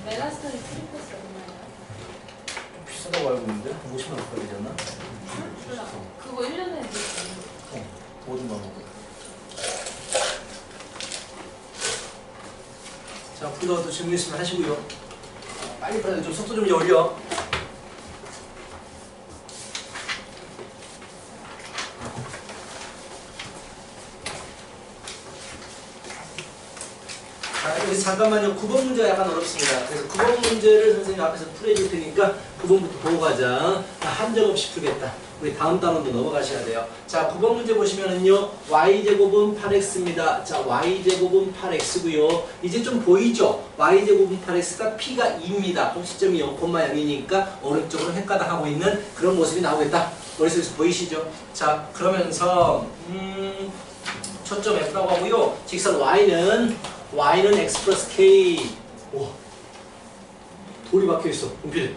멜라스톤이 트리플스 얼마예요? 좀 비싸다고 알고 있는데 50만 원 가야 되잖아. 몰라. 그거 1년에 모든 방법을. 자, 풀더도 질문 있으면 하시고요. 빨리 좀 속도 좀 올려. 자, 여기 잠깐만요. 9번 문제가 약간 어렵습니다. 그래서 9번 문제를 선생님 앞에서 풀어줄 테니까 9번부터 보고 가자. 한점 없이 풀겠다. 우리 다음 단원도 넘어가셔야 돼요. 자, 9번 문제 보시면은요. y제곱은 8x입니다. 자, y제곱은 8x고요. 이제 좀 보이죠? y제곱은 8x가 p가 2입니다. 그럼 시점이 0,0이니까 오른쪽으로 헷가닥하고 있는 그런 모습이 나오겠다. 머릿속에서 보이시죠? 자, 그러면서 초점 F라고 하고요. 직선 y는 x 플러스 k. 와, 돌이 박혀있어. 은필.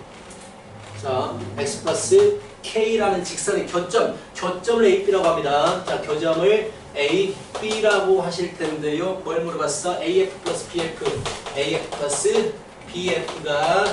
자, x 플러스 k라는 직선의 교점을 AB라고 합니다. 자, 교점을 AB라고 하실 텐데요. 뭘 물어봤어? AF 플러스 BF가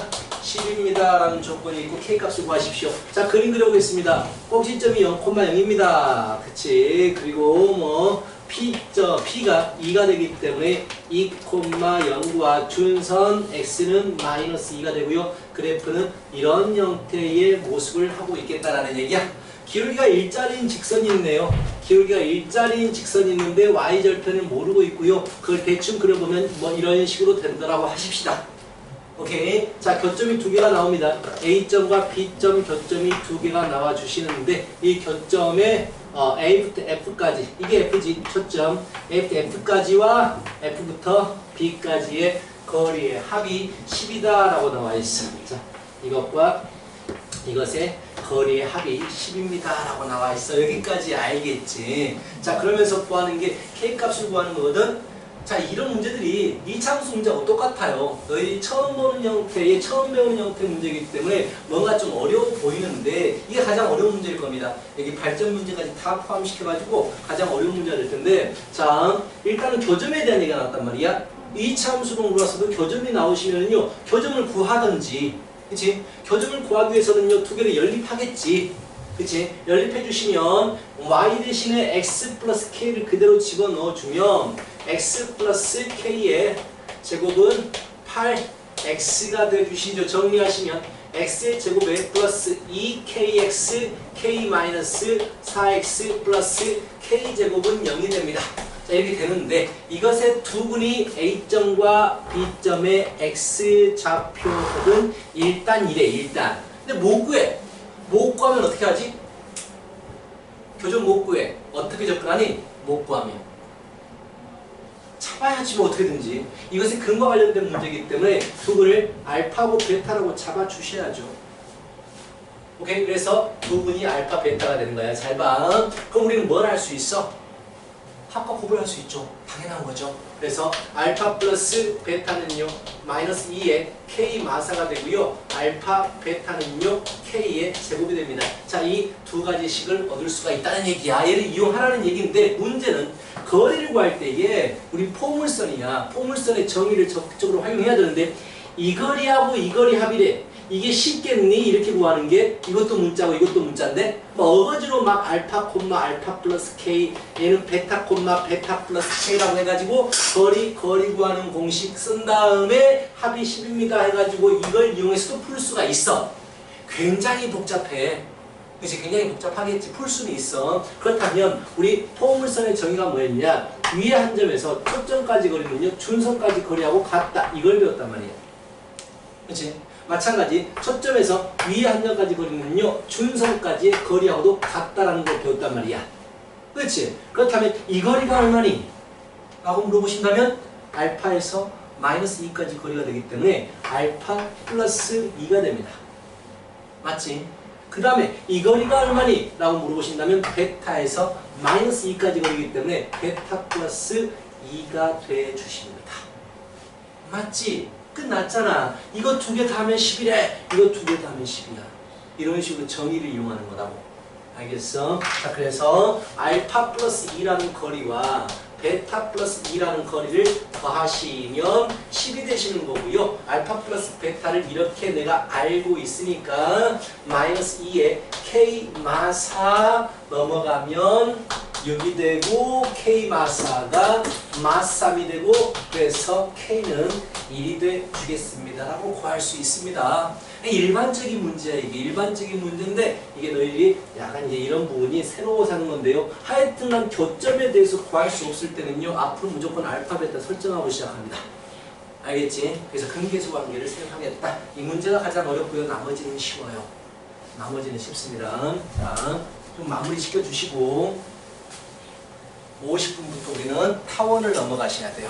10입니다. 라는 조건이 있고 K 값을 구하십시오. 자, 그림 그려보겠습니다. 꼭지점이 0,0입니다. 그치? 그리고 P가 2가 되기 때문에 2,0과 준선 X는 마이너스 2가 되고요. 그래프는 이런 형태의 모습을 하고 있겠다라는 얘기야. 기울기가 일자리인 직선이 있네요. 기울기가 일자리인 직선이 있는데 Y절편을 모르고 있고요. 그걸 대충 그려보면 이런 식으로 된다라고 하십시다. 오케이. 자, 교점이 두 개가 나옵니다. A점과 B점 교점이 두 개가 나와 주시는데 이 교점에 A부터 F까지, 이게 F지, 초점. A부터 F까지와 F부터 B까지의 거리의 합이 10이다 라고 나와 있어. 자, 이것과 이것의 거리의 합이 10입니다 라고 나와 있어. 여기까지 알겠지. 자, 그러면서 구하는 게 K값을 구하는 거거든. 자, 이런 문제들이 이차함수 문제하고 똑같아요. 너희 처음 배우는 형태의 문제이기 때문에 뭔가 좀 어려워 보이는데 이게 가장 어려운 문제일 겁니다. 여기 발전 문제까지 다 포함시켜가지고 가장 어려운 문제가 될 텐데, 자, 일단은 교점에 대한 얘기가 나왔단 말이야. 이차함수로 물어봤어도 교점이 나오시면요, 교점을 구하든지, 그치? 교점을 구하기 위해서는요, 두 개를 연립하겠지. 그치? 연립해 주시면 y 대신에 x 플러스 k를 그대로 집어넣어 주면 x 플러스 k의 제곱은 8x가 되주시죠. 정리하시면 x의 제곱에 플러스 2kx k 마이너스 4x 플러스 k제곱은 0이 됩니다. 자, 이렇게 되는데 이것의 두분이 A점과 B점의 x 좌표는 일단 이래. 일단. 근데 못 구해. 못 구하면 어떻게 하지? 교점 못 구해. 어떻게 접근하니? 못 구하면. 잡아야지 뭐 어떻게든지. 이것이 근과 관련된 문제이기 때문에 두 분을 알파고 베타라고 잡아주셔야죠. 오케이? 그래서 두 분이 알파 베타가 되는 거야. 잘 봐. 그럼 우리는 뭘 할 수 있어? 합과 곱을 할 수 있죠. 당연한 거죠. 그래서 알파 플러스 베타는요 마이너스 2의 k 마사가 되고요. 알파 베타는요 k의 제곱이 됩니다. 자, 이 두 가지 식을 얻을 수가 있다는 얘기야. 얘를 이용하라는 얘기인데 문제는 거리를 구할 때에 우리 포물선이야. 포물선의 정의를 적극적으로 활용해야 되는데 이 거리하고 이 거리 합이래. 이게 쉽겠니? 이렇게 구하는 게 이것도 문자고 이것도 문자인데 어거지로 막 알파 콤마 알파 플러스 k, 얘는 베타 콤마 베타 플러스 k라고 해가지고 거리 구하는 공식 쓴 다음에 합이 10입니다 해가지고 이걸 이용해서도 풀 수가 있어. 굉장히 복잡해. 그치? 굉장히 복잡하겠지. 풀 수는 있어. 그렇다면 우리 포물선의 정의가 뭐였냐? 위에 한 점에서 초점까지 거리는요 준선까지 거리하고 같다. 이걸 배웠단 말이야. 그치? 마찬가지 초점에서 위에 한 점까지 거리는요 준선까지의 거리하고도 같다라는 걸 배웠단 말이야. 그렇지? 그렇다면 이 거리가 얼마니? 라고 물어보신다면 알파에서 마이너스 2까지 거리가 되기 때문에 알파 플러스 2가 됩니다. 맞지? 그 다음에 이 거리가 얼마니? 라고 물어보신다면 베타에서 마이너스 2까지 거리기 때문에 베타 플러스 2가 돼 주십니다. 맞지? 끝났잖아. 이거 두 개 다 하면 10이래. 이거 두 개 다 하면 10이야. 이런 식으로 정의를 이용하는 거라고. 알겠어? 자, 그래서 알파 플러스 2라는 거리와 베타 플러스 2라는 거리를 더하시면 10이 되시는 거고요. 알파 플러스 베타를 이렇게 내가 알고 있으니까 마이너스 2에 K 마사 넘어가면 6이 되고 K 마사가 마스3이 되고 그래서 K는 1이 돼 주겠습니다 라고 구할 수 있습니다. 일반적인 문제야. 이게 일반적인 문제인데 이게 너희들이 약간 이제 이런 부분이 새로워서 하는 건데요. 하여튼간 교점에 대해서 구할 수 없을 때는요. 앞으로 무조건 알파 베타 설정하고 시작합니다. 알겠지? 그래서 근계수 관계를 생각하겠다. 이 문제가 가장 어렵고요. 나머지는 쉬워요. 나머지는 쉽습니다. 자, 좀 마무리 시켜주시고 50분부터 우리는 타원을 넘어가셔야 돼요.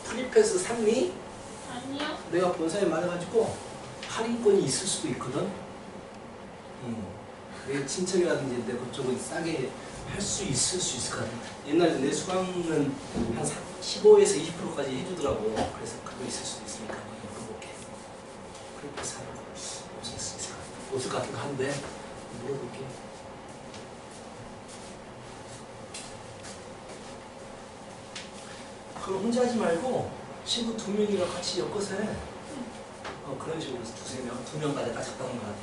프리패스 샀니? 아니요. 내가 본사에 말해가지고 할인권이 있을 수도 있거든. 내 친척이라든지 내 그쪽은 싸게 할 수 있을 것 같아. 옛날에 내 수강은 한 15에서 20%까지 해주더라고. 그래서 그거 있을 수도 있으니까 한번 물어볼게. 프리패스 하는 거 없을 것 같기도 한데 물어볼게. 그걸 혼자 하지 말고 친구 2명이랑 같이 엮어서 해. 그런 식으로 2명, 2명까지 딱 적당한 것 같아.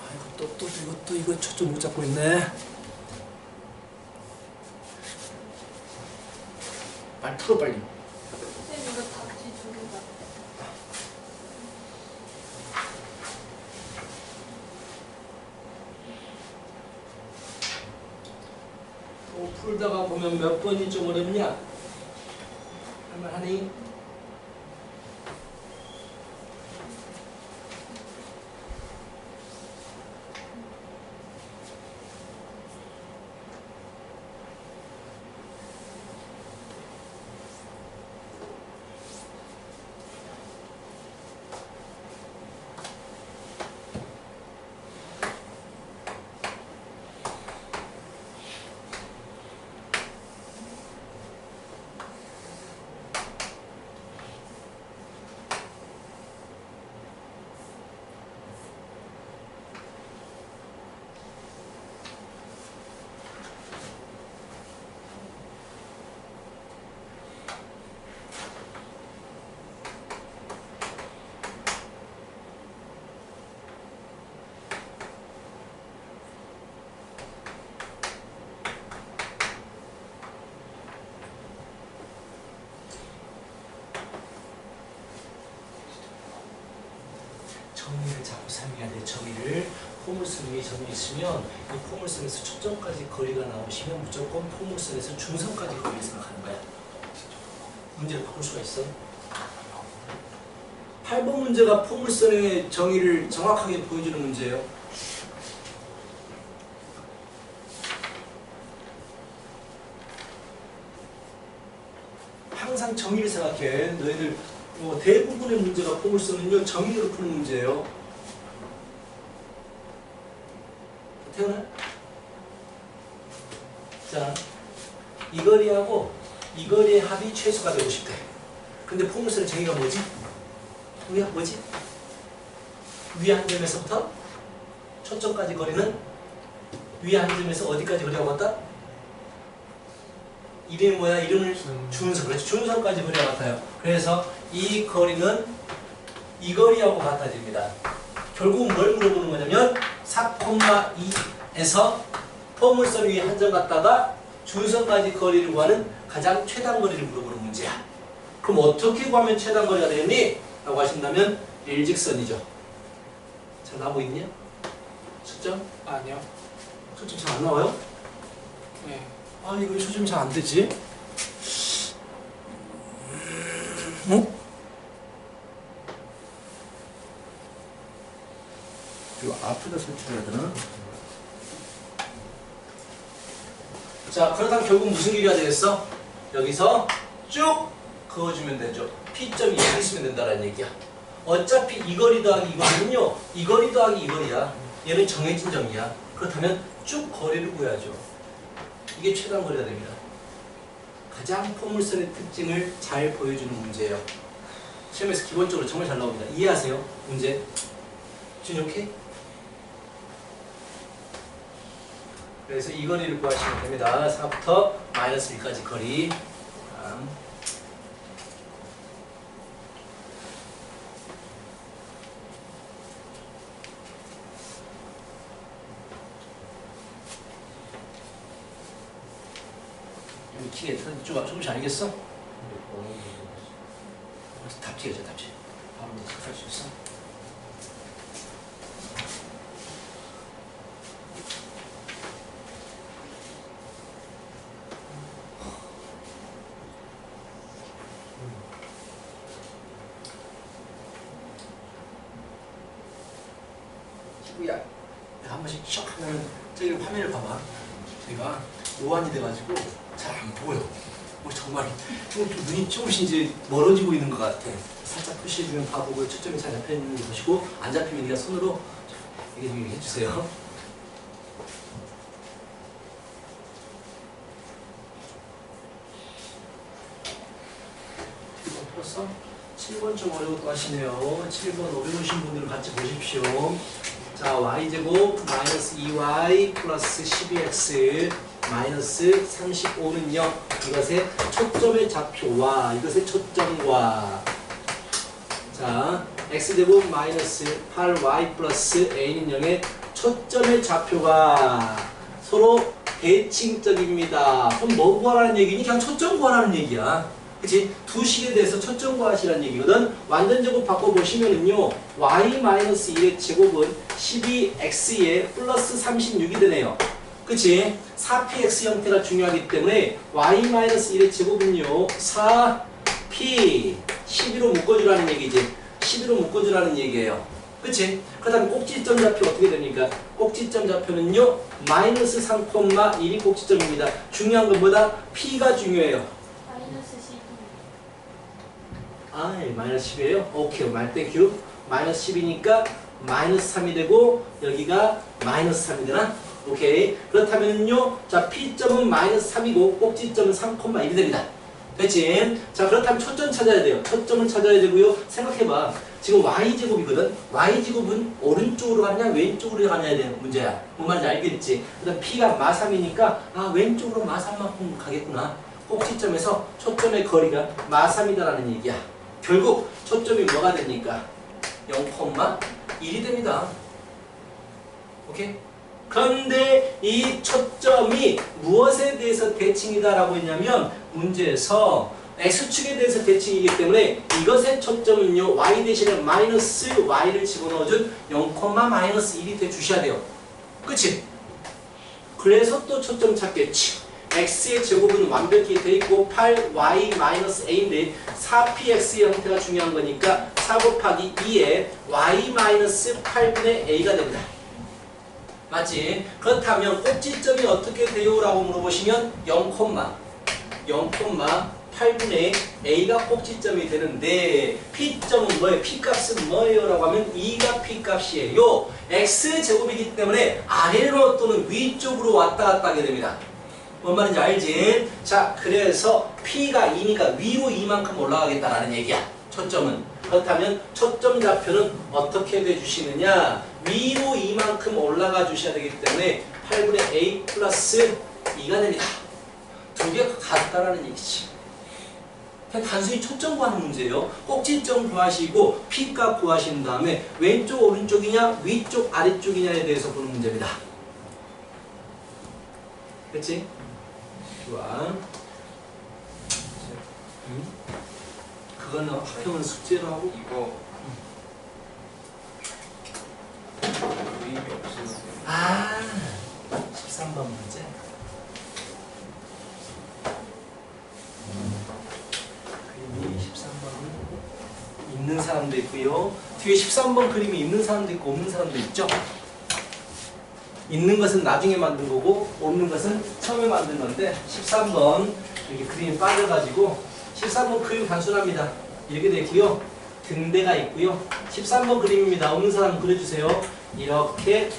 아이고 이거 초점 못 잡고 있네. 말 풀어 빨리. 선생님 이거 다 같이 두 개다. 풀다가 보면 몇 번이 좀 어렵냐? 할만하니? 정의를 자꾸 사용해야 돼. 정의를. 포물선이 점이 있으면 이 포물선에서 초점까지 거리가 나오시면 무조건 포물선에서 중선까지 거리를 생각하는 거야. 문제를 바꿀 수가 있어. 8번 문제가 포물선의 정의를 정확하게 보여주는 문제예요. 항상 정의를 생각해. 너희들 대부분의 문제가 포물선은요 정의로 푸는 문제예요. 태어나? 자, 이 거리하고 이 거리의 합이 최소가 되고 싶대. 근데 포물선의 정의가 뭐지? 뭐지? 위에 한 점에서부터 초점까지 거리는 위에 한 점에서 어디까지 거리가 같다? 이름이 뭐야? 이름을 준선. 그렇지. 준선까지 거리가 같아요. 그래서 이 거리는 이 거리하고 같아집니다. 결국 뭘 물어보는 거냐면 4,2에서 포물선 위에 한 점 갖다가 준선까지 거리를 구하는 가장 최단 거리를 물어보는 문제야. 그럼 어떻게 구하면 최단 거리가 되니? 라고 하신다면 일직선이죠. 잘 나오고 있냐? 초점? 아니요. 초점 잘 안 나와요? 네. 아, 이거 초점이 잘 안 되지? 어? 이거 앞에다 설치해야 되나? 자, 그렇다면 결국 무슨 길이가 되겠어? 여기서 쭉 그어주면 되죠. P점이 여기 있으면 된다는 얘기야. 어차피 이 거리 더하기 이 거리는요, 이 거리 더하기 이 거리야. 얘는 정해진 점이야. 그렇다면 쭉 거리를 구해야죠. 이게 최단 거리가 됩니다. 가장 포물선의 특징을 잘 보여주는 문제예요. 시험에서 기본적으로 정말 잘 나옵니다. 이해하세요? 문제. 준이 오케이? 그래서 이 거리를 구하시면 됩니다. 4부터 마이너스 1까지 거리. 키에 조금씩 알겠어? 답지겠죠, 답지. 바로 할 수 있어. 친구야, 한 번씩 슉 하면 저기 화면을 봐봐. 내가 노안이 돼가지고 잘 안 보여. 정말 좀 눈이 조금씩 이제 멀어지고 있는 것 같아. 살짝 표시해주면 봐보고 초점이 잘 잡혀 있는 거 보시고 안 잡히면 네가 손으로 이렇게 좀 해주세요. 풀었어? 7번 좀 어려웠고 하시네요. 7번 어려우신 분들은 같이 보십시오. 자, y제곱 마이너스 2y 플러스 12x 마이너스 35는요, 이것의 초점의 좌표와 이것의 초점과, 자, x제곱 마이너스 8y 플러스 a는 0의 초점의 좌표가 서로 대칭적입니다. 그럼 뭐 구하라는 얘기니? 그냥 초점 구하라는 얘기야. 그치? 두 식에 대해서 초점 구하시라는 얘기거든. 완전 제곱 바꿔보시면은요, y-1의 제곱은 12x에 플러스 36이 되네요. 그치? 4px 형태가 중요하기 때문에 y-1의 제곱은요, 4p 12로 묶어주라는 얘기지. 12로 묶어주라는 얘기예요. 그치? 그렇다면 꼭지점 좌표 어떻게 됩니까? 꼭지점 좌표는요, 마이너스 3,1이 꼭지점입니다. 중요한 건 뭐다? p가 중요해요. 마이너스 12. 아, 마이너스 10이에요? 오케이, 땡큐. 마이너스 10이니까 마이너스 3이 되고 여기가 마이너스 3이 되나? 오케이. 그렇다면요, 자, P점은 마이너스 3이고 꼭지점은 3,1이 됩니다. 됐지? 자, 그렇다면 초점 찾아야 돼요. 초점을 찾아야 되고요. 생각해봐. 지금 Y제곱이거든? Y제곱은 오른쪽으로 가냐, 왼쪽으로 가냐에 대한 문제야. 뭔 말인지 알겠지? 그 다음 P가 마3이니까, 아, 왼쪽으로 마3만큼 가겠구나. 꼭지점에서 초점의 거리가 마3이다라는 얘기야. 결국 초점이 뭐가 됩니까? 0,1이 됩니다. 오케이? 그런데 이 초점이 무엇에 대해서 대칭이다라고 했냐면 문제에서 x축에 대해서 대칭이기 때문에 이것의 초점은요, y 대신에 마이너스 y를 집어넣어준 0,-1이 돼주셔야 돼요. 그치? 그래서 또 초점 찾겠지. x의 제곱은 완벽히 돼 있고 8y-a인데 4px의 형태가 중요한 거니까 4 곱하기 2에 y-8분의 a가 됩니다. 맞지? 그렇다면 꼭지점이 어떻게 돼요? 라고 물어보시면 0,8분의 a가 꼭지점이 되는데 P점은 뭐예요? P값은 뭐예요? 라고 하면 2가 P값이에요. X제곱이기 때문에 아래로 또는 위쪽으로 왔다 갔다 하게 됩니다. 뭔 말인지 알지? 자, 그래서 P가 2니까 위로 이만큼 올라가겠다라는 얘기야. 초점은. 그렇다면 초점 좌표는 어떻게 돼주시느냐? 위로 이만큼 올라가 주셔야 되기 때문에 8분의 a 플러스 2가 됩니다. 두 개가 같다라는 얘기지. 그냥 단순히 초점 구하는 문제예요. 꼭지점 구하시고 P값 구하신 다음에 왼쪽 오른쪽이냐 위쪽 아래쪽이냐에 대해서 보는 문제입니다. 그렇지? 좋아. 그거는 학교는 숙제로 하고 이거 의미 없어요. 아, 13번 문제. 그림이 13번이 있는 사람도 있고요. 뒤에 13번 그림이 있는 사람도 있고 없는 사람도 있죠. 있는 것은 나중에 만든 거고 없는 것은 처음에 만든 건데 13번 이렇게 그림이 빠져가지고 13번 그림 단순합니다. 이렇게 돼 있고요. 등대가 있고요. 13번 그림입니다. 없는 사람 그려주세요. 이렇게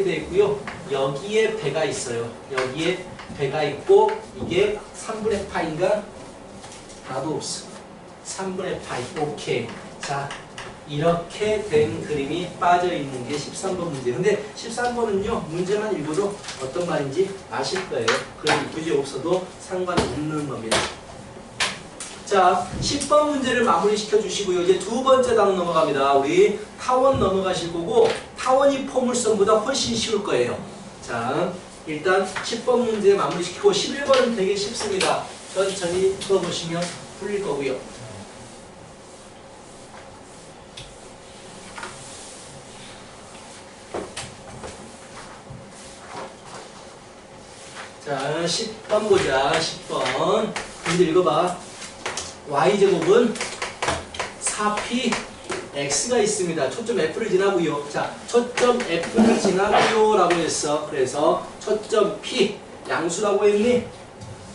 돼 있고요. 여기에 배가 있어요. 여기에 배가 있고 이게 3분의 파인가? 나도 없어. 3분의 파이. 오케이. 자, 이렇게 된 그림이 빠져있는 게 13번 문제예요. 근데 13번은요. 문제만 읽어도 어떤 말인지 아실 거예요. 그림이 굳이 없어도 상관없는 겁니다. 자, 10번 문제를 마무리 시켜주시고요. 이제 두 번째 단원 넘어갑니다. 우리 타원 넘어가실 거고 타원이 포물선보다 훨씬 쉬울 거예요. 자, 일단 10번 문제 마무리 시키고 11번은 되게 쉽습니다. 천천히 풀어보시면 풀릴 거고요. 자, 10번 보자. 10번. 문제 읽어봐. y제곱은 4p x가 있습니다. 초점 f를 지나고요. 자, 초점 f를 지나고요 라고 했어. 그래서 초점 p 양수라고 했니?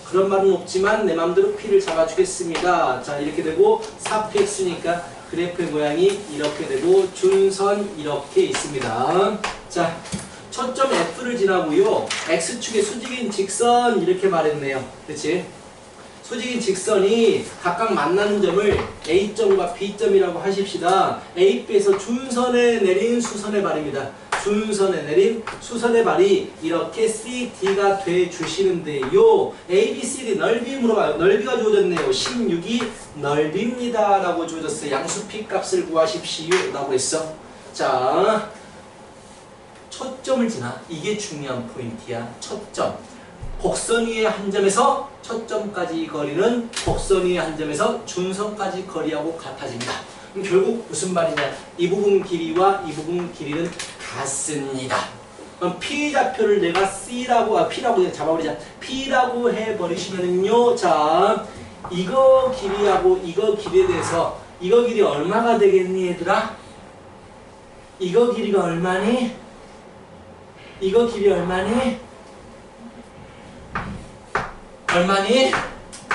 그런 말은 없지만 내 맘대로 p를 잡아주겠습니다. 자, 이렇게 되고 4px니까 그래프의 모양이 이렇게 되고 준선 이렇게 있습니다. 자, 초점 f를 지나고요. x축의 수직인 직선 이렇게 말했네요. 그렇지? 수직인 직선이 각각 만나는 점을 A점과 B점이라고 하십시다. A, B에서 준선에 내린 수선의 발입니다. 준선에 내린 수선의 발이 이렇게 CD가 돼 주시는데요. A, B, C, D 넓이 물어봐요. 넓이가 주어졌네요. 16이 넓입니다. 라고 주어졌어요. 양수 P 값을 구하십시오. 라고 했어. 자, 초점을 지나. 이게 중요한 포인트야. 초점. 곡선 위의 한 점에서 초점까지 거리는 곡선 위의 한 점에서 준선까지 거리하고 같아집니다. 그럼 결국 무슨 말이냐? 이 부분 길이와 이 부분 길이는 같습니다. 그럼 P좌표를 내가 C라고, P라고 그냥 잡아버리자. P라고 해버리시면은요. 자, 이거 길이하고 이거 길이에 대해서 이거 길이 얼마가 되겠니 얘들아? 이거 길이가 얼마니? 이거 길이 얼마니? 얼마니?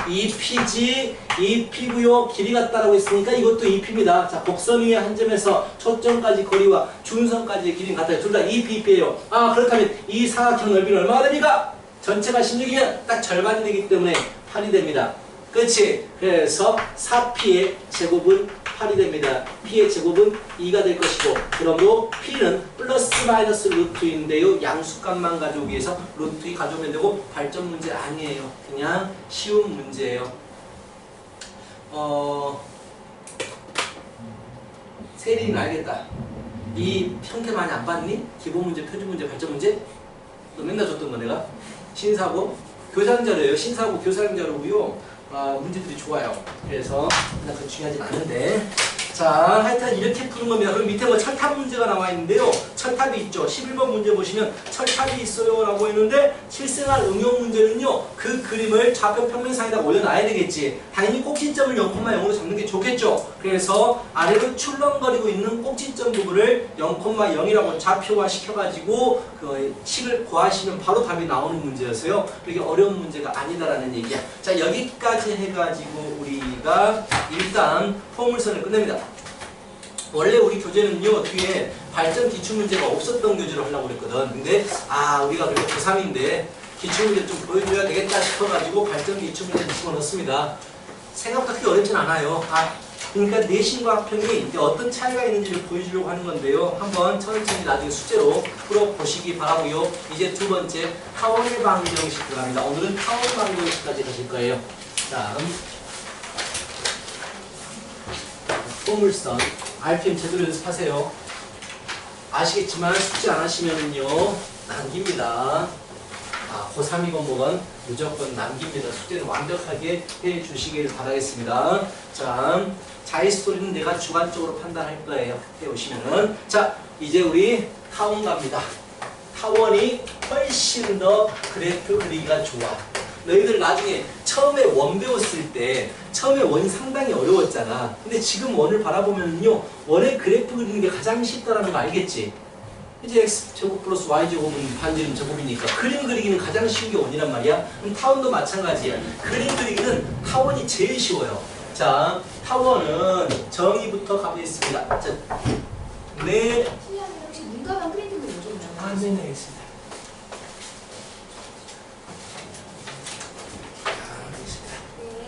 2p지 2p고요. 길이 같다라고 했으니까 이것도 2p입니다. 자, 곡선 위의 한 점에서 초점까지 거리와 준선까지의 길이는 같아요. 둘 다 2p, 2p예요. 아, 그렇다면 이 사각형 넓이는 얼마가 됩니까? 전체가 16이면 딱 절반이 되기 때문에 8이 됩니다. 그렇지? 그래서 4p의 제곱은 8이 됩니다. p의 제곱은 2가 될 것이고, 그러므로 p는 플러스 마이너스 루트인데요. 양수값만 가져오기 위해서 루트 2 가져오면 되고, 발전 문제 아니에요. 그냥 쉬운 문제예요. 세린이는 알겠다. 이 형태 많이 안 봤니? 기본 문제, 표준 문제, 발전 문제? 너 맨날 줬던 거 내가? 신사고, 교사학자료예요. 신사고 교사학자료고요. 문제들이 좋아요. 그래서 그건 중요하진 않은데, 자, 하여튼 이렇게 푸는 겁니다. 그럼 밑에 뭐 철탑 문제가 나와 있는데요. 철탑이 있죠. 11번 문제 보시면 철탑이 있어요 라고 했는데, 실생활 응용 문제는요, 그 그림을 좌표 평면상에다 올려놔야 되겠지. 당연히 꼭지점을 0,0로 잡는 게 좋겠죠. 그래서 아래로 출렁거리고 있는 꼭지점 부분을 0,0이라고 좌표화 시켜가지고 그 식을 구하시면 바로 답이 나오는 문제였어요. 그게 어려운 문제가 아니다라는 얘기야. 자, 여기까지 해가지고 우리가 일단 포물선을 끝냅니다. 원래 우리 교재는요, 뒤에 발전 기출문제가 없었던 교재로 하려고 그랬거든. 근데 우리가 그래도 고3인데 기출문제 좀 보여줘야 되겠다 싶어가지고 발전 기출문제를 집어넣습니다. 생각보다 그렇게 어렵진 않아요. 그러니까 내신과 합평이 어떤 차이가 있는지를 보여주려고 하는 건데요. 한번 천천히 나중에 숙제로 풀어보시기 바라고요. 이제 두 번째 타원의 방정식 들어갑니다. 오늘은 타원 방정식까지 가실 거예요. 자, 포물선 RPM 제대로 연습하세요. 아시겠지만 숙제 안 하시면은요 남깁니다. 고3이건 뭐건 무조건 남깁니다. 숙제는 완벽하게 해주시길 바라겠습니다. 자, 자의스토리는 내가 주관적으로 판단할 거예요. 해오시면은. 자, 이제 우리 타원 갑니다. 타원이 훨씬 더 그래프 그리기가 좋아. 너희들 나중에 처음에 원 배웠을 때 처음에 원이 상당히 어려웠잖아. 근데 지금 원을 바라보면요, 원의 그래프 그리는 게 가장 쉽다라는 거 알겠지? 이제 x제곱 플러스 y제곱은 반지름 제곱이니까 그림 그리기는 가장 쉬운 게 원이란 말이야. 그럼 타원도 마찬가지야. 그림 그리기는 타원이 제일 쉬워요. 자, 타원은 정의부터 가보겠습니다. 자, 네. 실례하면 혹시 눈가방 프린트는 뭐좀 아, 네네, 알겠습니다.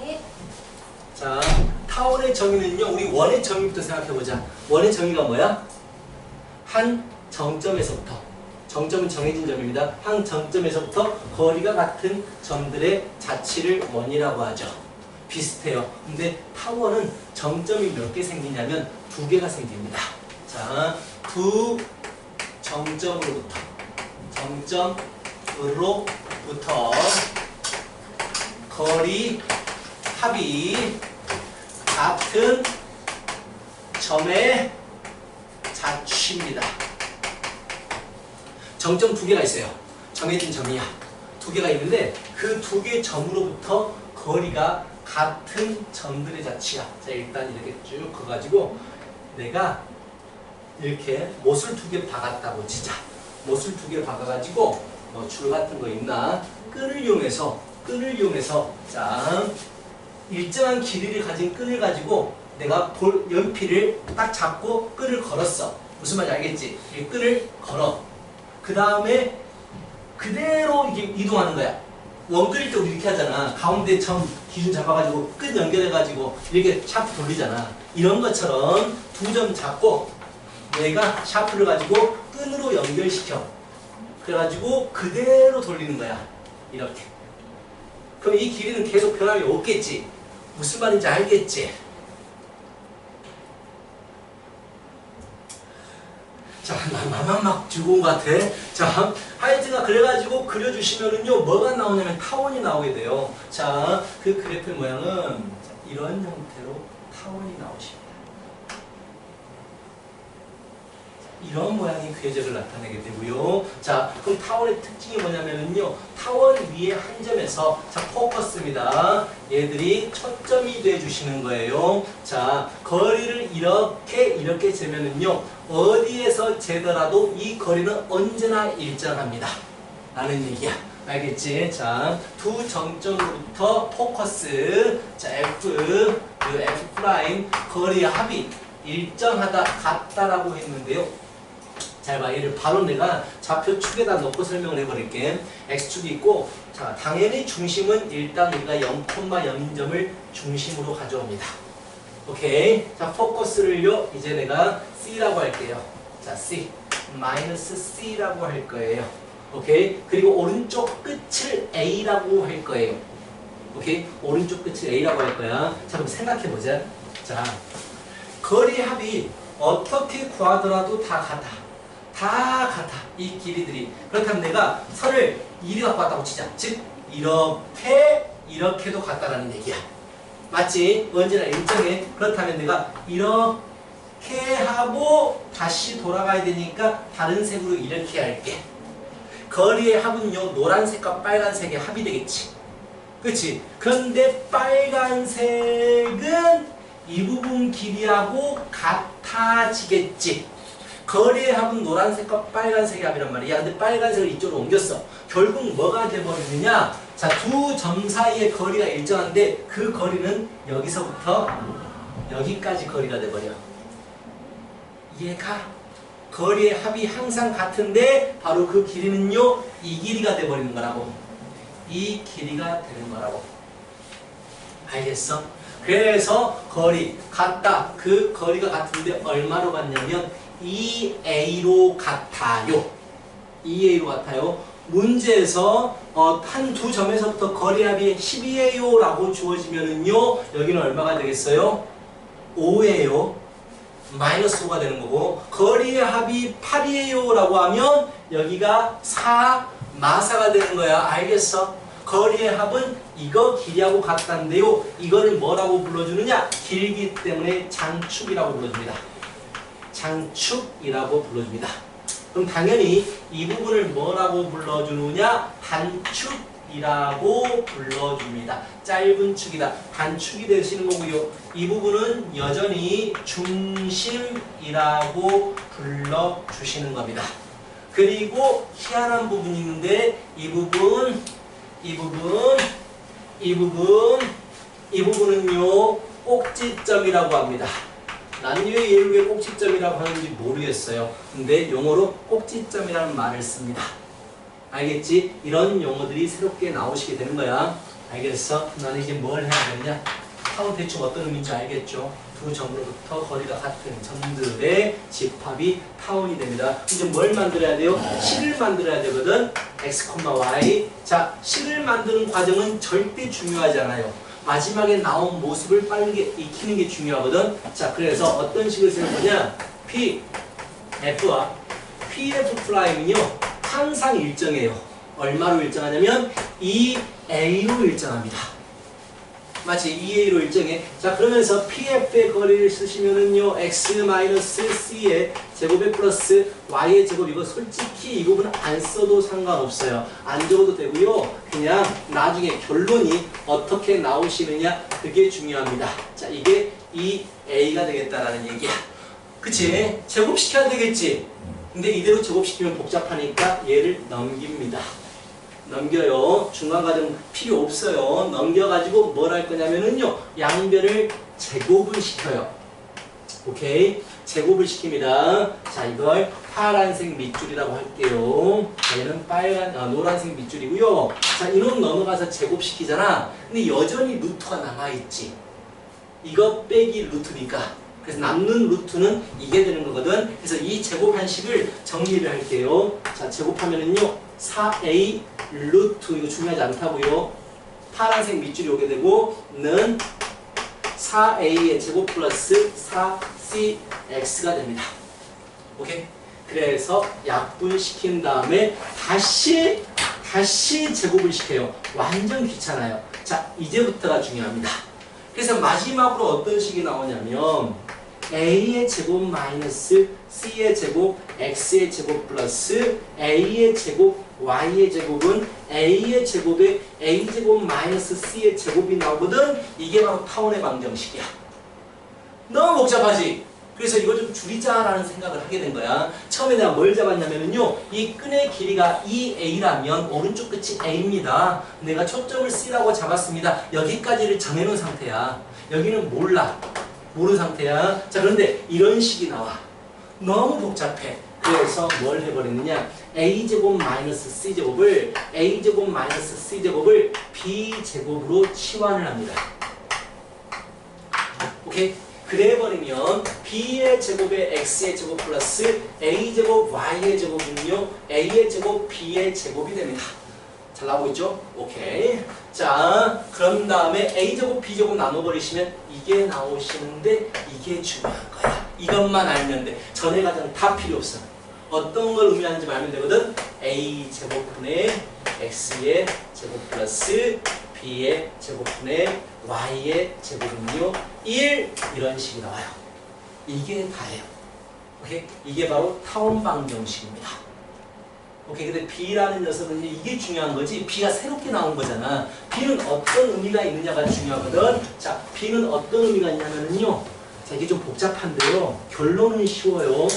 네. 자, 타원의 정의는요, 우리 원의 정의부터 생각해보자. 원의 정의가 뭐야? 한 정점에서부터, 정점은 정해진 점입니다. 한 정점에서부터 거리가 같은 점들의 자치를 원이라고 하죠. 비슷해요. 근데 타원은 정점이 몇 개 생기냐면 두 개가 생깁니다. 자, 두 정점으로부터, 정점으로부터 거리 합이 같은 점의 자취입니다. 정점 두 개가 있어요. 정해진 점이야. 두 개가 있는데 그 두 개의 점으로부터 거리가 같은 점들의 자취야. 자, 일단 이렇게 쭉 커가지고 내가 이렇게 못을 두 개 박았다고 치자. 못을 두 개 박아가지고 뭐 줄 같은 거 있나? 끈을 이용해서 자, 일정한 길이를 가진 끈을 가지고 내가 연필을 딱 잡고 끈을 걸었어. 무슨 말인지 알겠지? 이 끈을 걸어. 그 다음에 그대로 이게 이동하는 거야. 원 끓일 때 우리 이렇게 하잖아. 가운데 점 기준 잡아가지고 끈 연결해가지고 이렇게 샤프 돌리잖아. 이런 것처럼 두 점 잡고 내가 샤프를 가지고 끈으로 연결시켜. 그래가지고 그대로 돌리는 거야. 이렇게. 그럼 이 길이는 계속 변함이 없겠지. 무슨 말인지 알겠지? 자, 나만 막 즐거운 것 같아. 자, 하여튼가 그래가지고 그려주시면은요, 뭐가 나오냐면 타원이 나오게 돼요. 자, 그 그래프 모양은 이런 형태로 타원이 나오십니다. 이런 모양의 궤적을 나타내게 되고요. 자, 그럼 타원의 특징이 뭐냐면요, 타원 위에 한 점에서, 자, 포커스입니다. 얘들이 초점이 돼 주시는 거예요. 자, 거리를 이렇게 재면은요, 어디에서 재더라도 이 거리는 언제나 일정합니다. 라는 얘기야. 알겠지? 자, 두 정점으로부터 포커스, 자, F, 그 F' 거리의 합이 일정하다, 같다라고 했는데요. 잘 봐. 얘를 바로 내가 좌표 축에다 넣고 설명을 해버릴게. X축이 있고, 자, 당연히 중심은 일단 우리가 0,0점을 중심으로 가져옵니다. 오케이. 자, 포커스를요, 이제 내가 C라고 할게요. 자, C. 마이너스 C라고 할 거예요. 오케이. 그리고 오른쪽 끝을 A라고 할 거예요. 오케이. 오른쪽 끝을 A라고 할 거야. 자, 그럼 생각해보자. 자, 거리 합이 어떻게 구하더라도 다 같아. 다 같아. 이 길이들이. 그렇다면 내가 선을 이리 갖고 왔다고 치자. 즉 이렇게도 같다라는 얘기야. 맞지? 언제나 일정해. 그렇다면 내가 이렇게 하고 다시 돌아가야 되니까 다른 색으로 이렇게 할게. 거리의 합은요, 노란색과 빨간색의 합이 되겠지. 그치? 그런데 빨간색은 이 부분 길이하고 같아지겠지. 거리의 합은 노란색과 빨간색의 합이란 말이야. 근데 빨간색을 이쪽으로 옮겼어. 결국 뭐가 돼버리느냐? 자, 두 점 사이의 거리가 일정한데 그 거리는 여기서부터 여기까지 거리가 돼버려. 얘가 거리의 합이 항상 같은데 바로 그 길이는요, 이 길이가 돼버리는 거라고. 이 길이가 되는 거라고. 알겠어? 그래서 거리 같다. 그 거리가 같은데 얼마로 같냐면 2a로 같아요. 2a로 같아요. 문제에서 한 두 점에서부터 거리합이 12에요 라고 주어지면은요, 여기는 얼마가 되겠어요? 5에요. 마이너스 5가 되는 거고, 거리의 합이 8이에요 라고 하면 여기가 4 마사가 되는 거야. 알겠어? 거리의 합은 이거 길이하고 같다는데요, 이거를 뭐라고 불러주느냐? 길기 때문에 장축이라고 불러줍니다. 장축이라고 불러줍니다. 그럼 당연히 이 부분을 뭐라고 불러주느냐? 단축이라고 불러줍니다. 짧은 축이다. 단축이 되시는 거고요. 이 부분은 여전히 중심이라고 불러주시는 겁니다. 그리고 희한한 부분이 있는데 이 부분은요 꼭지점이라고 합니다. 난 왜 얘를 왜 꼭지점이라고 하는지 모르겠어요. 근데 용어로 꼭지점이라는 말을 씁니다. 알겠지? 이런 용어들이 새롭게 나오시게 되는 거야. 알겠어? 나는 이제 뭘 해야 되느냐? 타운 대충 어떤 의미인지 알겠죠? 두 점으로부터 거리가 같은 점들의 집합이 타운이 됩니다. 이제 뭘 만들어야 돼요? 식을 만들어야 되거든. x, y. 자, 식을 만드는 과정은 절대 중요하지 않아요. 마지막에 나온 모습을 빠르게 익히는 게 중요하거든. 자, 그래서 어떤 식을 쓸 거냐? p, f와 pf 프라임은요 항상 일정해요. 얼마로 일정하냐면 2a로 일정합니다. 마치 2a로 일정해. 자, 그러면서 pf의 거리를 쓰시면은요 x-c의 제곱에 플러스 y의 제곱, 이거 솔직히 이 부분 안 써도 상관없어요. 안 적어도 되고요. 그냥 나중에 결론이 어떻게 나오시느냐 그게 중요합니다. 자, 이게 2a가 되겠다라는 얘기야. 그치? 제곱시켜야 되겠지? 근데 이대로 제곱시키면 복잡하니까 얘를 넘깁니다. 넘겨요. 중간 과정 필요 없어요. 넘겨가지고 뭘 할 거냐면은요 양변을 제곱을 시켜요. 오케이? 제곱을 시킵니다. 자, 이걸 파란색 밑줄이라고 할게요. 자, 얘는 노란색 밑줄이고요. 자, 이놈 넘어가서 제곱시키잖아. 근데 여전히 루트가 남아있지. 이거 빼기 루트니까. 그래서 남는 루트는 이게 되는 거거든. 그래서 이 제곱한 식을 정리를 할게요. 자, 제곱하면은요 4a 루트, 이거 중요하지 않다고요. 파란색 밑줄이 오게 되고 는 4a의 제곱 플러스 4cx가 됩니다. 오케이? 그래서 약분시킨 다음에 다시 제곱을 시켜요. 완전 귀찮아요. 자, 이제부터가 중요합니다. 그래서 마지막으로 어떤 식이 나오냐면 a의 제곱 마이너스 c의 제곱 x의 제곱 플러스 a의 제곱 y의 제곱은 a의 제곱에 a제곱 마이너스 c의 제곱이 나오거든. 이게 바로 타운의 방정식이야. 너무 복잡하지? 그래서 이거 좀 줄이자라는 생각을 하게 된 거야. 처음에 내가 뭘 잡았냐면요 이 끈의 길이가 2a라면 오른쪽 끝이 a입니다. 내가 초점을 c라고 잡았습니다. 여기까지를 정해놓은 상태야. 여기는 몰라. 모르는 상태야. 자, 그런데 이런 식이 나와. 너무 복잡해. 그래서 뭘 해버리느냐? a제곱 마이너스 c제곱을 a제곱 마이너스 c제곱을 b제곱으로 치환을 합니다. 오케이? 그래버리면 b의 제곱에 x의 제곱 플러스 a제곱 y의 제곱은요 a의 제곱 b의 제곱이 됩니다. 잘 나오고 있죠? 오케이. 자, 그런 다음에 a제곱 b제곱 나눠버리시면 이게 나오시는데 이게 중요한 거야. 이것만 알면 돼. 전에 과정 다 필요 없어. 어떤 걸 의미하는지 알면 되거든. a제곱분의 x의 제곱 플러스 b의 제곱분의 y의 제곱은요 1 이런 식이 나와요. 이게 다예요. 오케이? 이게 바로 타운 방정식입니다. 오케이, 근데 B라는 녀석은 이게 중요한 거지. B가 새롭게 나온 거잖아. B는 어떤 의미가 있느냐가 중요하거든. 자, B는 어떤 의미가 있냐면요. 자, 이게 좀 복잡한데요. 결론은 쉬워요.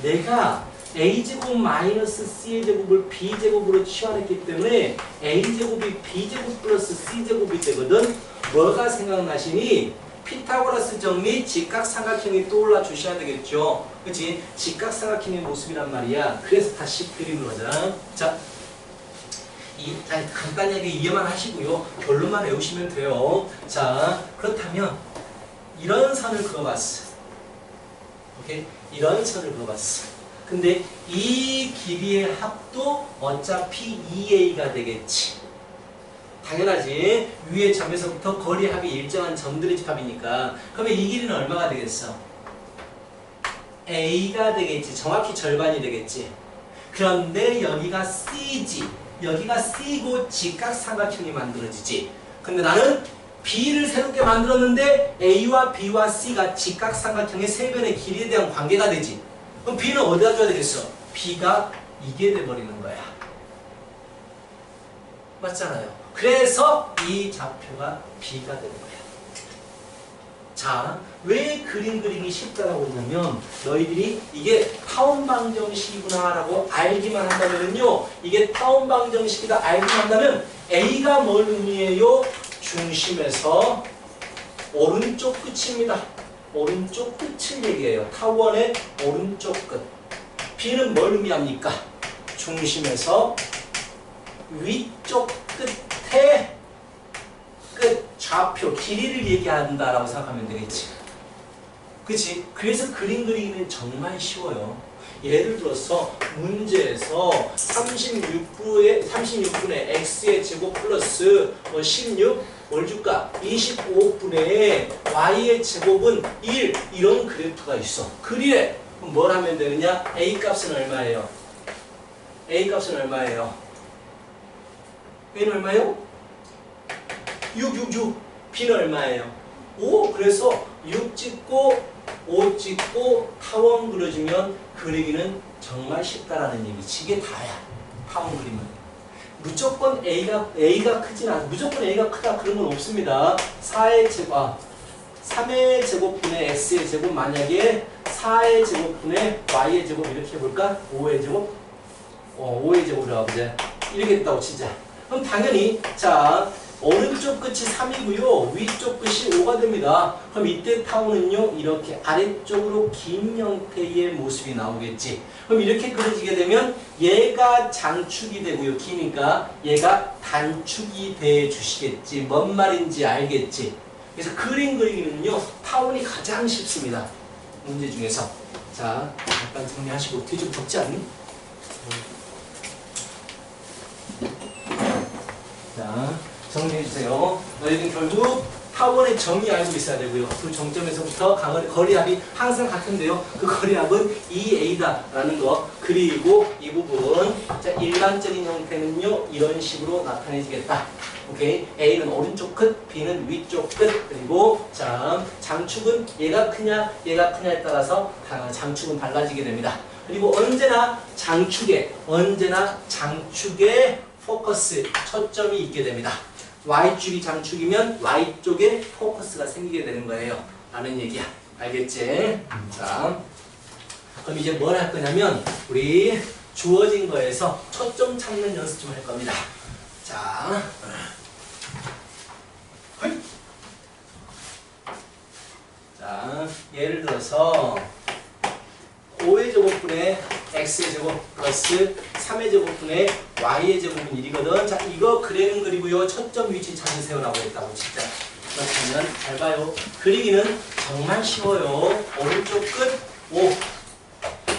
내가 A제곱 마이너스 C제곱을 B제곱으로 치환했기 때문에 A제곱이 B제곱 플러스 C제곱이 되거든. 뭐가 생각나시니? 피타고라스 정리 직각삼각형이 떠올라 주셔야 되겠죠. 그치? 직각삼각형의 모습이란 말이야. 그래서 다시 그리는 거잖아. 자, 간단하게 이해만 하시고요. 결론만 외우시면 돼요. 자, 그렇다면 이런 선을 그어봤어. 오케이? 이런 선을 그어봤어. 근데 이 길이의 합도 어차피 2a가 되겠지. 당연하지. 위의 점에서부터 거리 합이 일정한 점들의 집합이니까. 그러면 이 길이는 얼마가 되겠어? a가 되겠지. 정확히 절반이 되겠지. 그런데 여기가 c지. 여기가 c고 직각삼각형이 만들어지지. 근데 나는 b를 새롭게 만들었는데 a와 b와 c가 직각삼각형의 세 변의 길이에 대한 관계가 되지. 그럼 b는 어디다 줘야 되겠어? b가 이게 돼버리는 거야. 맞잖아요. 그래서 이 좌표가 b가 되는 거야. 자, 왜 그림 그리기 쉽다라고 했냐면 너희들이 이게 타원 방정식이구나 라고 알기만 한다면요, 이게 타원 방정식이다 알기만 한다면 A가 뭘 의미해요? 중심에서 오른쪽 끝입니다. 오른쪽 끝을 얘기해요. 타원의 오른쪽 끝. B는 뭘 의미합니까? 중심에서 위쪽 끝에 끝 좌표 길이를 얘기한다라고 생각하면 되겠지. 그치? 그래서 그림 그리기는 정말 쉬워요. 예를 들어서 문제에서 36분의 x의 제곱 플러스 16 뭘 줄까? 25분의 y의 제곱은 1 이런 그래프가 있어. 그래. 그럼 뭘 하면 되느냐? a 값은 얼마예요? a 값은 얼마예요? a는 얼마예요? 6. b는 얼마예요? 5. 그래서 6 찍고 5 찍고 타원 그려주면 그리기는 정말 쉽다라는 얘기지. 이게 다야. 타원 그림은. 무조건 A가 크진 않아. 무조건 A가 크다 그런 건 없습니다. 3의 제곱분의 X의 제곱 만약에 4의 제곱분의 Y의 제곱 이렇게 해볼까? 5의 제곱? 5의 제곱이라고 보자. 이렇게 했다고 치자. 그럼 당연히 자 오른쪽 끝이 3이고요. 위쪽 끝이 5가 됩니다. 그럼 이때 타원은요. 이렇게 아래쪽으로 긴 형태의 모습이 나오겠지. 그럼 이렇게 그려지게 되면 얘가 장축이 되고요. 기니까 얘가 단축이 돼 주시겠지. 뭔 말인지 알겠지. 그래서 그림 그리기는요. 타원이 가장 쉽습니다. 문제 중에서. 자, 잠깐 정리하시고 뒤에 좀 덥지 않니? 자. 정리해주세요. 너희들은 결국 타원의 정의 알고 있어야 되고요. 그 정점에서부터 거리압이 항상 같은데요. 그 거리압은 2a다라는 거. 그리고 이 부분 자 일반적인 형태는요. 이런 식으로 나타내지겠다. 오케이. A는 오른쪽 끝, B는 위쪽 끝. 그리고 자 장축은 얘가 크냐에 따라서 장축은 달라지게 됩니다. 그리고 언제나 장축에 포커스, 초점이 있게 됩니다. Y축이 장축이면 Y쪽에 포커스가 생기게 되는 거예요. 라는 얘기야. 알겠지? 자, 그럼 이제 뭘 할 거냐면 우리 주어진 거에서 초점 찾는 연습 좀 할 겁니다. 자, 자, 예를 들어서 5의 제곱분의 x의 제곱 플러스 3의 제곱분의 y의 제곱은 1이거든. 자, 이거 그리는 그리고요. 초점 위치 찾으세요라고 했다고 진짜. 그렇다면 잘 봐요. 그리기는 정말 쉬워요. 오른쪽 끝 5,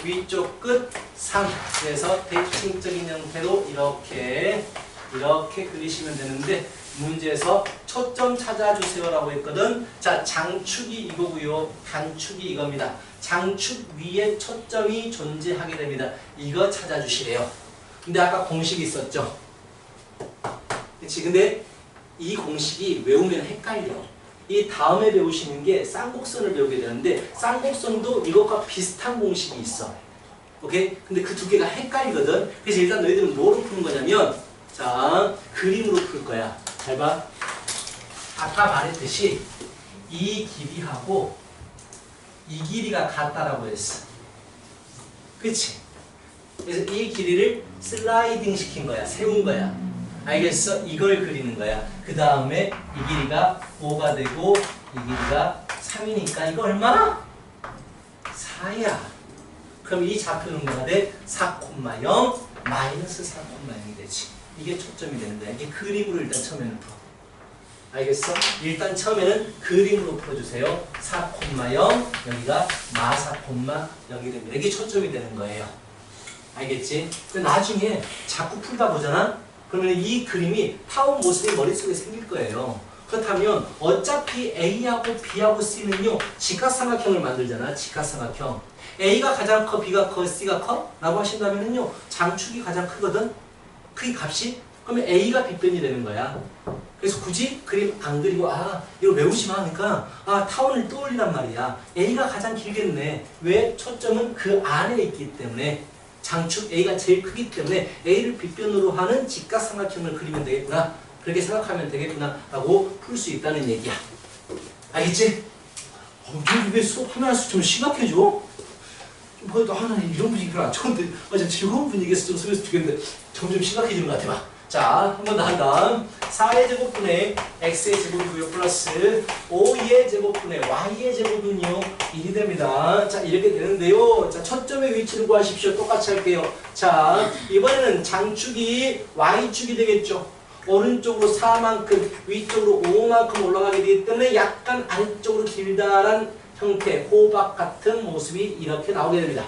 위쪽 끝 3. 그래서 대칭적인 형태로 이렇게 그리시면 되는데 문제에서 초점 찾아주세요라고 했거든. 자, 장축이 이거고요. 단축이 이겁니다. 장축 위에 초점이 존재하게 됩니다. 이거 찾아주시래요. 근데 아까 공식이 있었죠? 그치? 근데 이 공식이 외우면 헷갈려. 이 다음에 배우시는 게 쌍곡선을 배우게 되는데 쌍곡선도 이것과 비슷한 공식이 있어. 오케이? 근데 그 두 개가 헷갈리거든. 그래서 일단 너희들은 뭐로 푸는 거냐면 자, 그림으로 풀 거야. 잘 봐. 아까 말했듯이 이 길이하고 이 길이가 같다라고 했어. 그치? 그래서 이 길이를 슬라이딩 시킨 거야. 세운 거야. 알겠어? 이걸 그리는 거야. 그 다음에 이 길이가 5가 되고 이 길이가 3이니까 이거 얼마나? 4야. 그럼 이 좌표는 뭐가 돼? 4,0 마이너스 4,0이 되지. 이게 초점이 되는 거야. 이게 그림으로 일단 처음에는 풀어. 알겠어? 일단 처음에는 그림으로 풀어주세요. 4,0 여기가 마 4,0이 됩니다. 이게 초점이 되는 거예요. 알겠지? 근데 나중에 자꾸 풀다 보잖아? 그러면 이 그림이 타원 모습이 머릿속에 생길 거예요. 그렇다면 어차피 A하고 B하고 C는요 직각삼각형을 만들잖아. 직각삼각형. A가 가장 커, B가 커, C가 커? 라고 하신다면요 장축이 가장 크거든? 그 값이? 그러면 A가 빗변이 되는 거야. 그래서 굳이 그림 안 그리고 이거 외우지 마 하니까 타원을 떠올리란 말이야. A가 가장 길겠네. 왜? 초점은 그 안에 있기 때문에. 장축 A가 제일 크기 때문에 A를 빗변으로 하는 직각삼각형을 그리면 되겠구나. 그렇게 생각하면 되겠구나 라고 풀 수 있다는 얘기야. 알겠지? 왜 수업 하나씩 좀 심각해져? 뭐또 하나 이런 분위기가 안 좋은데 좀 즐거운 분위기에서 좀 쓰면서 좋겠는데 점점 심각해지는 것 같아 봐. 자, 한 번 더 한 다음 4의 제곱분의 x의 제곱이고요 플러스 5의 제곱분의 y의 제곱은요 1이 됩니다. 자, 이렇게 되는데요. 자, 첫 점의 위치를 구하십시오. 똑같이 할게요. 자, 이번에는 장축이 y축이 되겠죠. 오른쪽으로 4만큼 위쪽으로 5만큼 올라가게 되기 때문에 약간 아래쪽으로 길다란 형태, 호박 같은 모습이 이렇게 나오게 됩니다.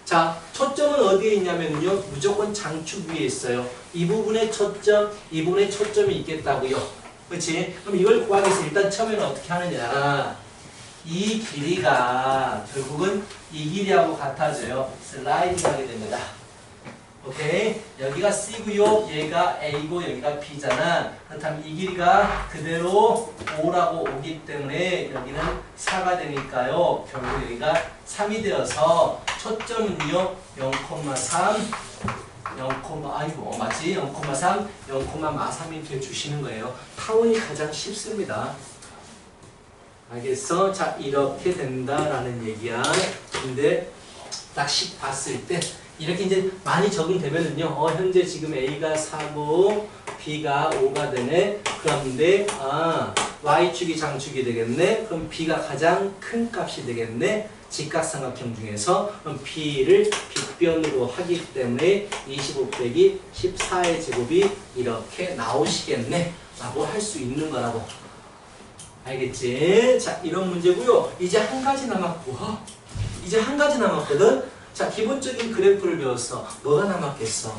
자, 초점은 어디에 있냐면요. 무조건 장축 위에 있어요. 이 부분에 초점, 이 부분에 초점이 있겠다고요. 그렇지? 그럼 이걸 구하기 위해서 일단 처음에는 어떻게 하느냐. 이 길이가 결국은 이 길이하고 같아져요. 슬라이딩 하게 됩니다. 오케이? 여기가 C고요. 얘가 A고 여기가 B잖아. 그렇다면 이 길이가 그대로 5라고 오기 때문에 여기는 4가 되니까요. 결국 여기가 3이 되어서 초점은요. 0,3 맞지? 0,3 0,3이 되주시는 거예요. 타원이 가장 쉽습니다. 알겠어? 자, 이렇게 된다라는 얘기야. 근데 딱 봤을 때 이렇게 이제 많이 적용되면은요. 현재 지금 A가 4고 B가 5가 되네. 그런데 Y축이 장축이 되겠네. 그럼 B가 가장 큰 값이 되겠네. 직각삼각형 중에서 그럼 B를 빗변으로 하기 때문에 25 빼기 14의 제곱이 이렇게 나오시겠네. 라고 할 수 있는 거라고. 알겠지? 자, 이런 문제고요. 이제 한 가지 남았고 이제 한 가지 남았거든. 자, 기본적인 그래프를 배웠어. 뭐가 남았겠어?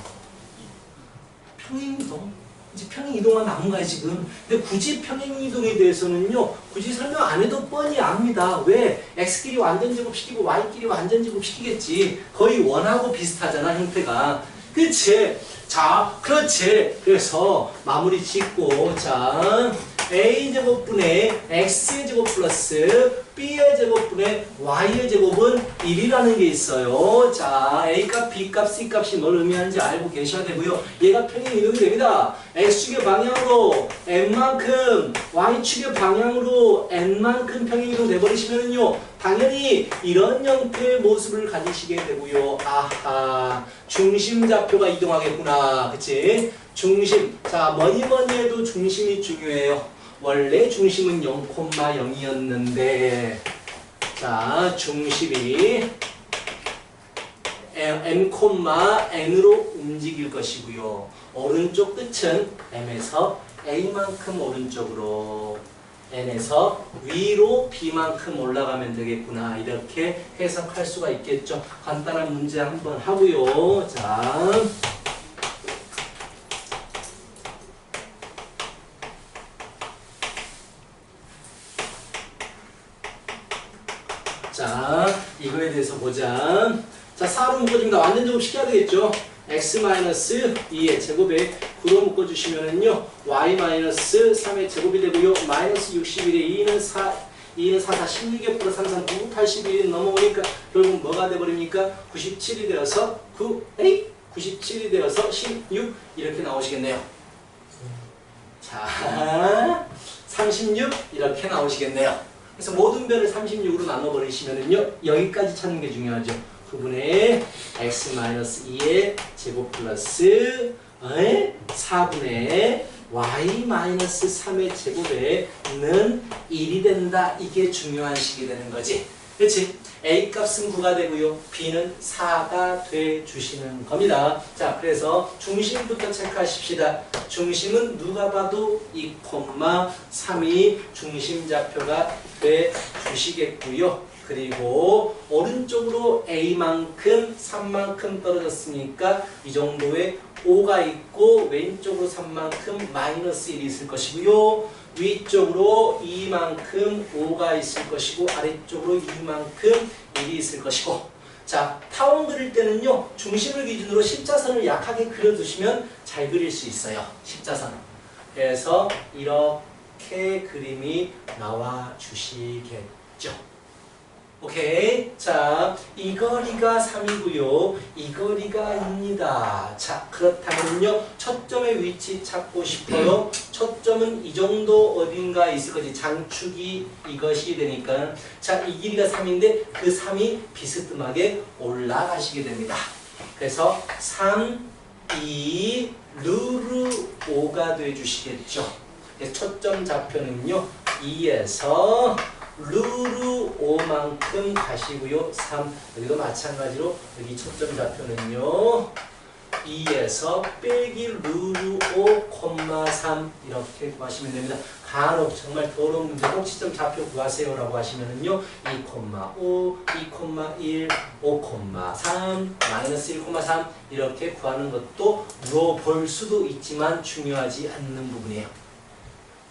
평행이동. 이제 평행이동만 남은 거야 지금. 근데 굳이 평행이동에 대해서는요. 굳이 설명 안 해도 뻔히 압니다. 왜? x끼리 완전제곱 시키고 y끼리 완전제곱 시키겠지. 거의 원하고 비슷하잖아 형태가. 그치? 자, 그렇지. 그래서 마무리 짓고 자 a제곱분의 x제곱 플러스 b의 제곱분의 y의 제곱은 1이라는 게 있어요. 자, a값, b값, c값이 뭘 의미하는지 알고 계셔야 되고요. 얘가 평행이동이 됩니다. x축의 방향으로 n만큼, y축의 방향으로 n만큼 평행이동 돼버리시면은요. 당연히 이런 형태의 모습을 가지시게 되고요. 아하, 중심좌표가 이동하겠구나. 그치? 중심. 자, 뭐니 해도 중심이 중요해요. 원래 중심은 0,0이었는데 자, 중심이 m,n으로 움직일 것이고요. 오른쪽 끝은 m에서 a만큼 오른쪽으로 n에서 위로 b만큼 올라가면 되겠구나. 이렇게 해석할 수가 있겠죠. 간단한 문제 한번 하고요. 자, 이거에 대해서 보자. 자, 4로 묶어줍니다. 완전 제곱 시켜야 되겠죠. x-2의 제곱에 9로 묶어주시면은요. y-3의 제곱이 되고요. 마이너스 61에 2는 4, 16에 플러스 3, 3, 9, 81이 넘어오니까 결국 뭐가 돼버립니까? 97이 되어서 97이 되어서 16 이렇게 나오시겠네요. 자, 36 이렇게 나오시겠네요. 그래서 모든 별을 36으로 나눠버리시면은요. 여기까지 찾는 게 중요하죠. 그분의 x-2의 제곱 플러스 4분의 y-3의 제곱에는 1이 된다. 이게 중요한 식이 되는 거지. 그렇지? A값은 9가 되고요. B는 4가 돼 주시는 겁니다. 자, 그래서 중심부터 체크하십시다. 중심은 누가 봐도 2,3이 중심좌표가 돼 주시겠고요. 그리고 오른쪽으로 A만큼 3만큼 떨어졌으니까 이 정도의 5가 있고 왼쪽으로 3만큼 마이너스 1이 있을 것이고요. 위쪽으로 2만큼 5가 있을 것이고 아래쪽으로 2만큼 1이 있을 것이고. 자, 타원 그릴 때는요. 중심을 기준으로 십자선을 약하게 그려두시면 잘 그릴 수 있어요. 십자선. 그래서 이렇게 그림이 나와 주시겠죠. 오케이. 자, 이 거리가 3이고요. 이 거리가 2입니다. 자, 그렇다면요. 첫 점의 위치 찾고 싶어요. 첫 점은 이 정도 어딘가 있을 거지. 장축이 이것이 되니까. 자, 이 길이가 3인데 그 3이 비스듬하게 올라가시게 됩니다. 그래서 3, 2, 루루 5가 돼주시겠죠. 첫 점 좌표는요. 2에서 루루 5만큼 가시고요. 3 여기도 마찬가지로 여기 초점 좌표는요. 2에서 빼기 루루 5,3 이렇게 구하시면 됩니다. 간혹 정말 더러운 문제 꼭 시점 좌표 구하세요 라고 하시면은요. 2,5, 2,1, 5,3, 마이너스 1,3 이렇게 구하는 것도 물어볼 수도 있지만 중요하지 않는 부분이에요.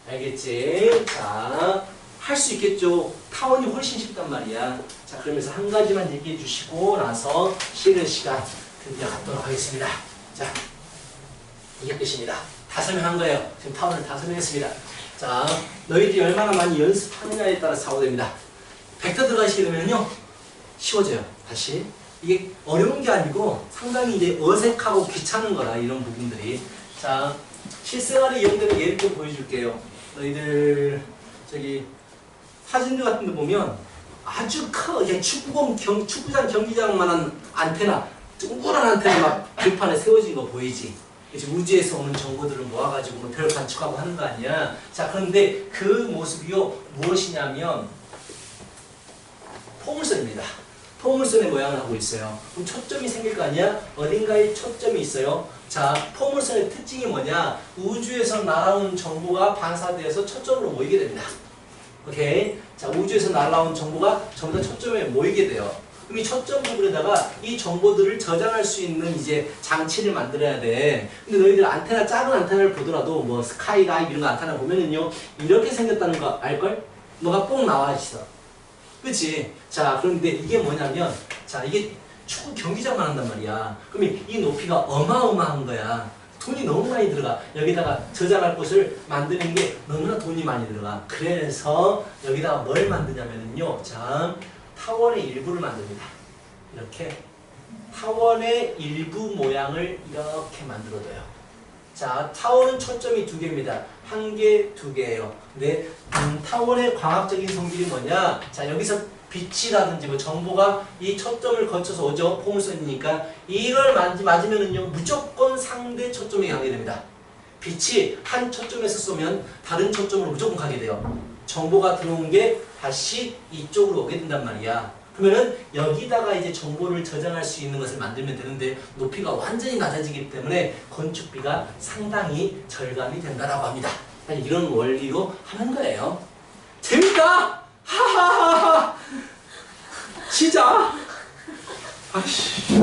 알겠지? 자, 할 수 있겠죠. 타원이 훨씬 쉽단 말이야. 자, 그러면서 한 가지만 얘기해 주시고 나서 쉬는 시간 드디어 갖도록 하겠습니다. 자, 이게 끝입니다. 다 설명한 거예요. 지금 타원을 다 설명했습니다. 자, 너희들이 얼마나 많이 연습하느냐에 따라 사고됩니다. 벡터 들어가시게 되면요. 쉬워져요. 다시. 이게 어려운 게 아니고 상당히 이제 어색하고 귀찮은 거라, 이런 부분들이. 자, 실생활에 이용되는 예를 좀 보여줄게요. 너희들 저기 사진들 같은 데 보면 아주 큰 축구장 경기장만한 안테나, 둥그런 안테나 막 들판에 세워진 거 보이지? 이제 우주에서 오는 정보들을 모아가지고 뭐 별 관측하고 하는 거 아니야? 자, 그런데 그 모습이요 무엇이냐면 포물선입니다. 포물선의 모양을 하고 있어요. 그럼 초점이 생길 거 아니야? 어딘가에 초점이 있어요. 자, 포물선의 특징이 뭐냐? 우주에서 날아오는 정보가 반사되어서 초점으로 모이게 됩니다. 오케이? 자, 우주에서 날아온 정보가 전부 다 초점에 모이게 돼요. 그럼 이 초점 부분에다가 이 정보들을 저장할 수 있는 이제 장치를 만들어야 돼. 근데 너희들 안테나, 작은 안테나를 보더라도 뭐 스카이라이브 이런 거 안테나 보면은요, 이렇게 생겼다는 거 알걸? 뭐가 뽕 나와 있어. 그치? 자, 그런데 이게 뭐냐면, 자, 이게 축구 경기장만 한단 말이야. 그러면 이 높이가 어마어마한 거야. 돈이 너무 많이 들어가. 여기다가 저장할 곳을 만드는 게 너무나 돈이 많이 들어가. 그래서 여기다가 뭘 만드냐면요. 자, 타원의 일부를 만듭니다. 이렇게 타원의 일부 모양을 이렇게 만들어둬요. 자, 타원은 초점이 2개입니다. 1개, 2개예요. 근데 타원의 광학적인 성질이 뭐냐? 자, 여기서 빛이라든지 뭐 정보가 이 초점을 거쳐서 오죠. 포물선이니까 이걸 맞으면은요 무조건 상대 초점에 가게 됩니다. 빛이 한 초점에서 쏘면 다른 초점으로 무조건 가게 돼요. 정보가 들어온 게 다시 이쪽으로 오게 된단 말이야. 그러면은 여기다가 이제 정보를 저장할 수 있는 것을 만들면 되는데 높이가 완전히 낮아지기 때문에 건축비가 상당히 절감이 된다라고 합니다. 이런 원리로 하는 거예요. 재밌다! 하하하하! 시작! 아이씨.